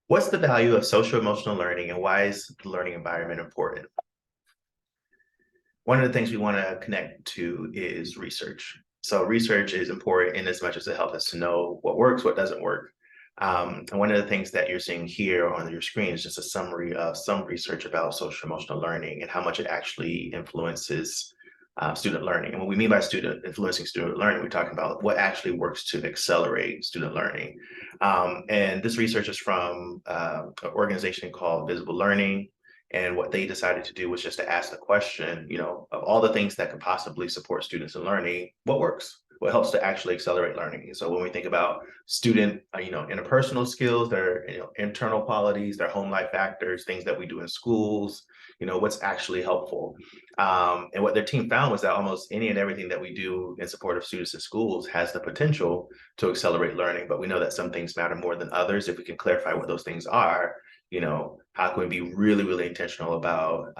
What's the value of social emotional learning and why is the learning environment important? One of the things we want to connect to is research. So research is important in as much as it helps us to know what works, what doesn't work. And one of the things that you're seeing here on your screen is just a summary of some research about social emotional learning and how much it actually influences student learning. And what we mean by student influencing student learning, we're talking about what actually works to accelerate student learning. And this research is from an organization called Visible Learning. And what they decided to do was just to ask the question, of all the things that could possibly support students in learning, what works? What helps to actually accelerate learning? And so when we think about student, interpersonal skills, their, internal qualities, their home life factors, things that we do in schools, what's actually helpful. And what their team found was that almost any and everything that we do in support of students in schools has the potential to accelerate learning. But we know that some things matter more than others. If we can clarify what those things are, how can we be really, really intentional about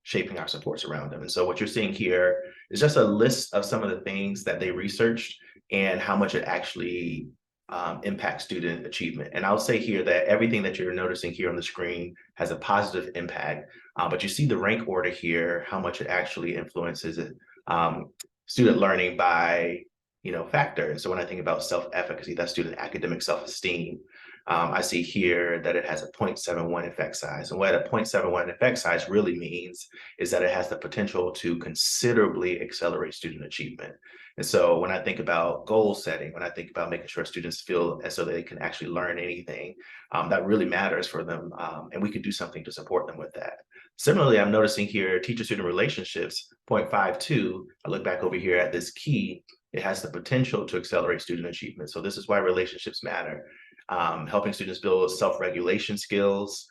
shaping our supports around them? And so what you're seeing here is just a list of some of the things that they researched and how much it actually impacts student achievement. And I'll say here that everything that you're noticing here on the screen has a positive impact, but you see the rank order here, how much it actually influences student learning by factor. And so when I think about self-efficacy, that's student academic self-esteem. I see here that it has a 0.71 effect size. And what a 0.71 effect size really means is that it has the potential to considerably accelerate student achievement. And so when I think about goal setting, when I think about making sure students feel as though they can actually learn anything, that really matters for them. And we could do something to support them with that. Similarly, I'm noticing here teacher-student relationships, 0.52. I look back over here at this key, it has the potential to accelerate student achievement. So this is why relationships matter. Helping students build self-regulation skills.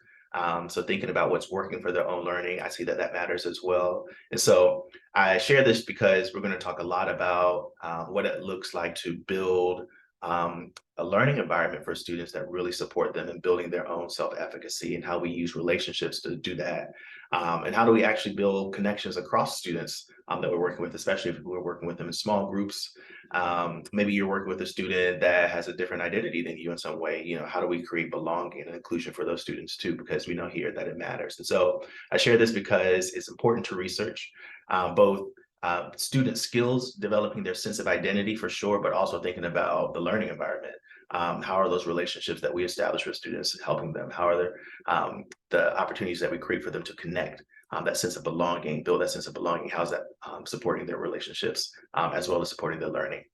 So thinking about what's working for their own learning, I see that that matters as well. And so I share this because we're going to talk a lot about what it looks like to build a learning environment for students that really support them in building their own self-efficacy and how we use relationships to do that. And how do we actually build connections across students that we're working with, especially if we're working with them in small groups. Maybe you're working with a student that has a different identity than you in some way. How do we create belonging and inclusion for those students too? Because we know here that it matters. And so I share this because it's important to research both student skills, developing their sense of identity for sure, but also thinking about the learning environment. How are those relationships that we establish with students helping them? How are the opportunities that we create for them to connect, that sense of belonging, build that sense of belonging? How's that supporting their relationships as well as supporting their learning?